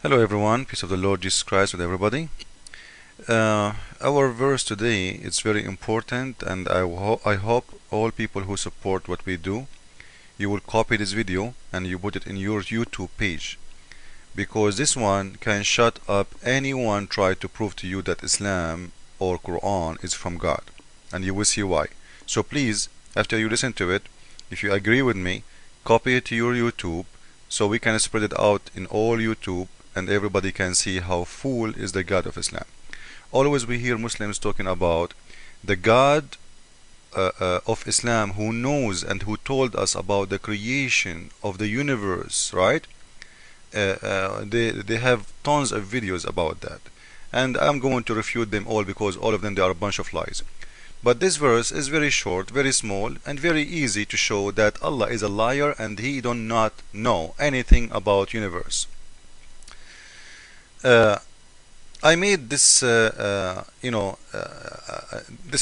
Hello everyone, peace of the Lord Jesus Christ with everybody. Our verse today is very important, and I hope all people who support what we do, you will copy this video and you put it in your YouTube page, because this one can shut up anyone try to prove to you that Islam or Quran is from God, and you will see why. So please, after you listen to it, if you agree with me, copy it to your YouTube so we can spread it out in all YouTube and everybody can see how full is the God of Islam. Always we hear Muslims talking about the God of Islam who knows and who told us about the creation of the universe, right? They have tons of videos about that, and I'm going to refute them all because all of them they are a bunch of lies. But this verse is very short, very small, and very easy to show that Allah is a liar and He do not know anything about universe. I made this, this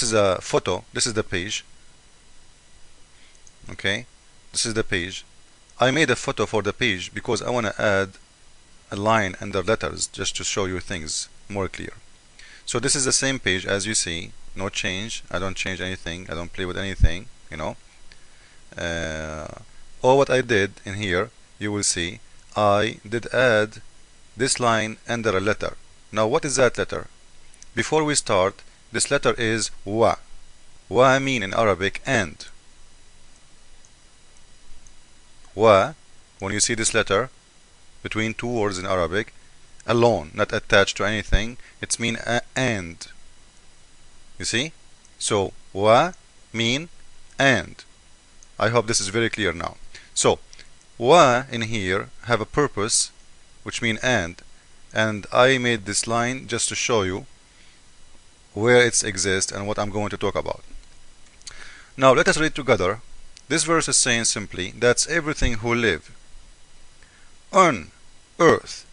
is a photo. This is the page. Okay, this is the page. I made a photo for the page because I want to add a line under letters just to show you things more clear. So this is the same page as you see. No change. I don't change anything. I don't play with anything. All what I did in here, you will see, I did add this line under a letter. Now what is that letter? Before we start, this letter is wa. Wa mean in Arabic and. Wa, when you see this letter between two words in Arabic, alone, not attached to anything, it's mean and. You see? So wa mean and. I hope this is very clear now. So wa in here have a purpose, which mean and I made this line just to show you where it exists and what I'm going to talk about. Now let us read together. This verse is saying simply that's everything who live on earth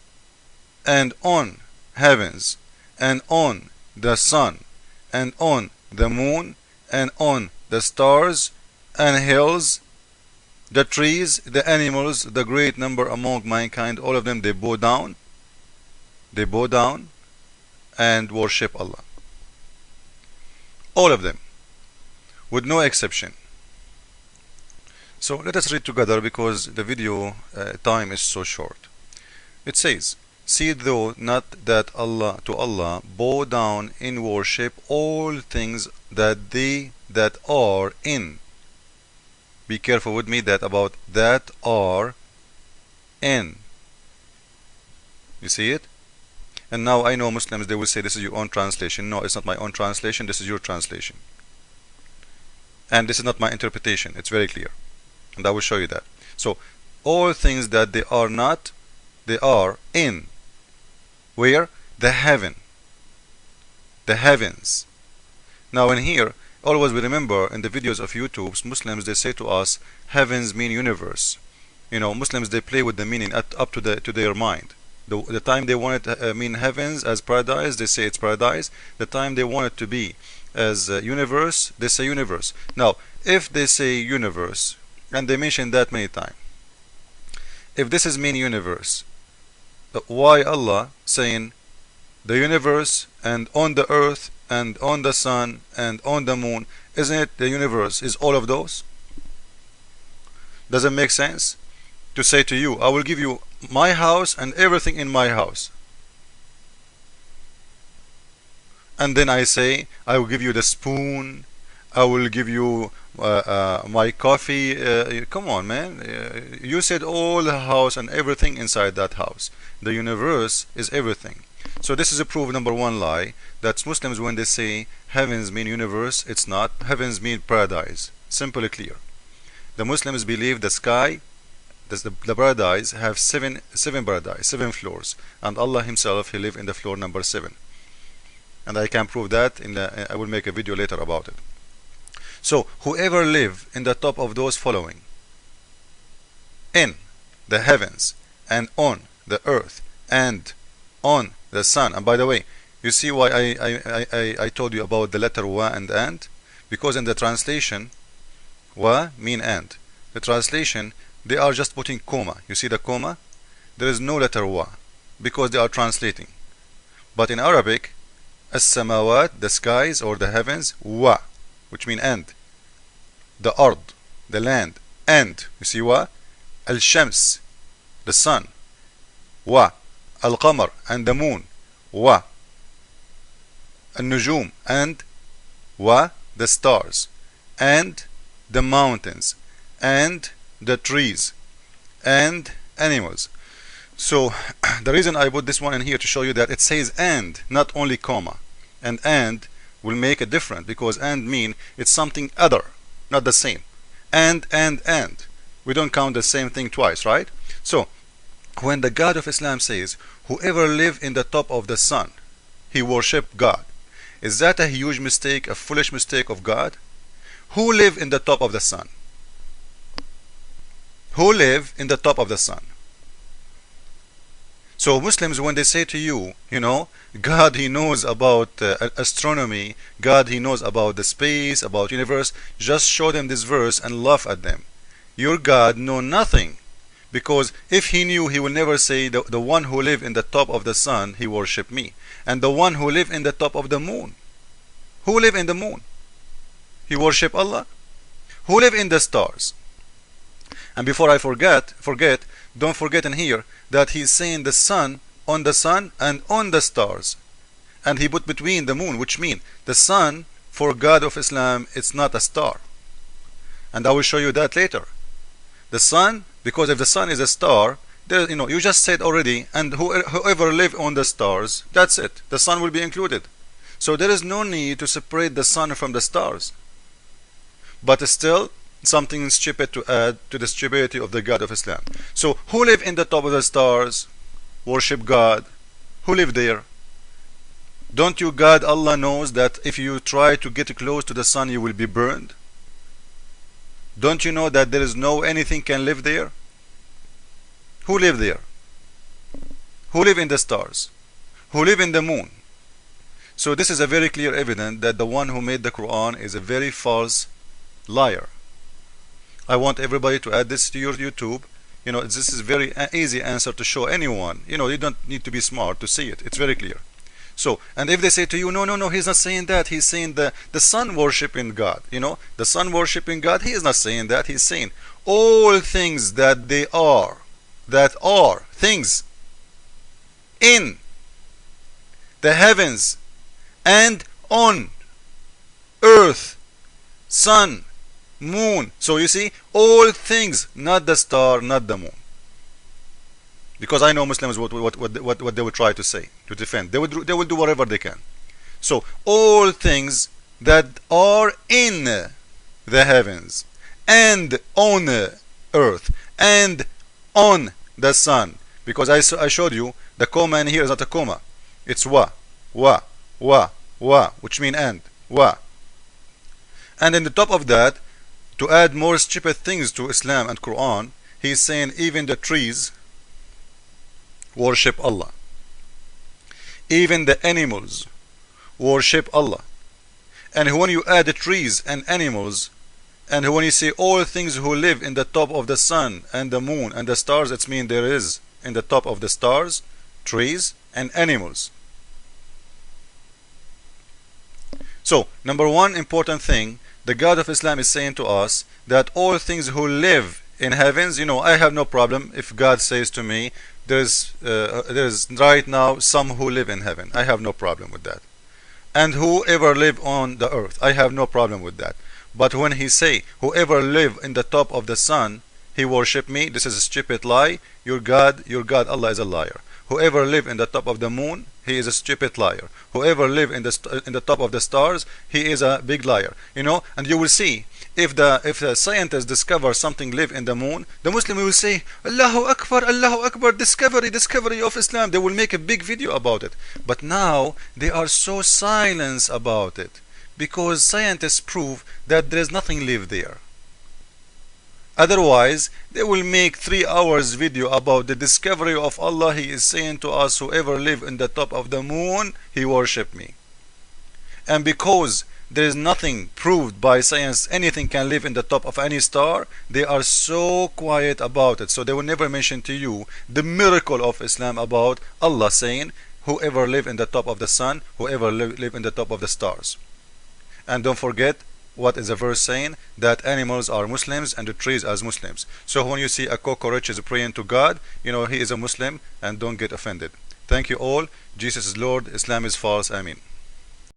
and on heavens and on the sun and on the moon and on the stars and hills, the trees, the animals, the great number among mankind, all of them they bow down and worship Allah. All of them, with no exception. So let us read together because the video time is so short. It says, see though not that Allah to Allah bow down in worship all things that they that are in. Be careful with me that about that are in. You see it? And now I know Muslims, they will say this is your own translation. No, it's not my own translation, this is your translation. And this is not my interpretation, it's very clear. And I will show you that. So, all things that they are not, they are in. Where? The heaven. The heavens. Now in here, always we remember in the videos of YouTube, Muslims they say to us, heavens mean universe. Muslims they play with the meaning up to their mind. The time they want it to mean heavens as paradise, they say it's paradise. The time they want it to be as universe, they say universe. Now, if they say universe, and they mention that many times, if this is mean universe, why Allah saying the universe and on the earth and on the sun and on the moon? Isn't it the universe is all of those? Does it make sense to say to you, I will give you my house and everything in my house, and then I say I will give you the spoon, I will give you my coffee? Come on, man. You said all the house and everything inside that house. The universe is everything. So this is a proof number one lie, that Muslims when they say heavens mean universe, it's not. Heavens mean paradise. Simple and clear. The Muslims believe the sky, the paradise have seven paradise, 7 floors, and Allah himself he live in the floor number 7. And I can prove that I will make a video later about it. So whoever live in the top of those following, in the heavens and on the earth and on the sun. And by the way, you see why I told you about the letter wa and? Because in the translation, wa mean and. The translation, they are just putting comma. You see the comma? There is no letter wa. because they are translating. But in Arabic, as-samawat, the skies or the heavens, wa, which mean and. The ard, the land, and. You see wa? Al-shams, the sun, wa. Al-qamar, and the moon, wa. Al-nujum, and wa, the stars, and the mountains, and the trees, and animals. So the reason I put this one in here to show you that it says and, not only comma. And will make a difference, because and mean it's something other, not the same. And. We don't count the same thing twice, right? So when the God of Islam says, whoever live in the top of the sun, he worship God. Is that a huge mistake, a foolish mistake of God? Who live in the top of the sun? Who live in the top of the sun? So Muslims, when they say to you, you know, God, he knows about astronomy, God, he knows about the space, about universe, just show them this verse and laugh at them. Your God know nothing, because if he knew, he will never say the one who live in the top of the sun, he worship me, and the one who live in the top of the moon. Who live in the moon? He worship Allah. Who live in the stars? And before I forget, don't forget in here that he's saying the sun and on the stars, and he put between the moon, which mean the sun for God of Islam, it's not a star, and I will show you that later. The sun, because if the sun is a star, there, you know, you just said already, and whoever live on the stars, that's it, the sun will be included. So there is no need to separate the sun from the stars. But still, something stupid to add to the stupidity of the God of Islam. So who live in the top of the stars? Worship God. Who live there? Don't you God Allah knows that if you try to get close to the sun, you will be burned? Don't you know that there is no anything can live there? Who live there? Who live in the stars? Who live in the moon? So this is a very clear evidence that the one who made the Quran is a very false liar. I want everybody to add this to your YouTube. You know, this is very easy answer to show anyone. You know, you don't need to be smart to see it. It's very clear. So, and if they say to you, no, he's not saying that. He's saying the sun worshiping God. You know, the sun worshiping God. He is not saying that. He's saying all things that they are, that are things in the heavens and on earth, sun, moon. So you see, all things, not the star, not the moon. Because I know Muslims what they will try to say to defend. They will do whatever they can. So all things that are in the heavens and on earth and on the sun. Because I showed you the comma in here is not a comma. It's wa, which mean and, wa. And in the top of that, to add more stupid things to Islam and Quran, he's saying even the trees worship Allah. Even the animals worship Allah. And when you add the trees and animals, and when you say all things who live in the top of the sun and the moon and the stars, it means there is in the top of the stars, trees and animals. So, number one important thing, the God of Islam is saying to us that all things who live in heavens, you know, I have no problem if God says to me, there's right now some who live in heaven. I have no problem with that. And whoever live on the earth, I have no problem with that. But when he say, whoever live in the top of the sun, he worship me, this is a stupid lie. Your God Allah is a liar. Whoever live in the top of the moon, he is a stupid liar. Whoever live in the top of the stars, he is a big liar. You know, and you will see if the scientists discover something live in the moon, the Muslim will say Allahu Akbar, discovery of Islam. They will make a big video about it. But now they are so silent about it because scientists prove that there is nothing live there. Otherwise, they will make 3 hours video about the discovery of Allah. He is saying to us, whoever live in the top of the moon, he worship me. And because there is nothing proved by science anything can live in the top of any star, they are so quiet about it. So they will never mention to you the miracle of Islam about Allah saying whoever live in the top of the sun, whoever live in the top of the stars. And don't forget, what is the verse saying? That animals are Muslims and the trees as Muslims. So when you see a cockroach is praying to God, you know he is a Muslim, and don't get offended. Thank you all. Jesus is Lord, Islam is false. Amen.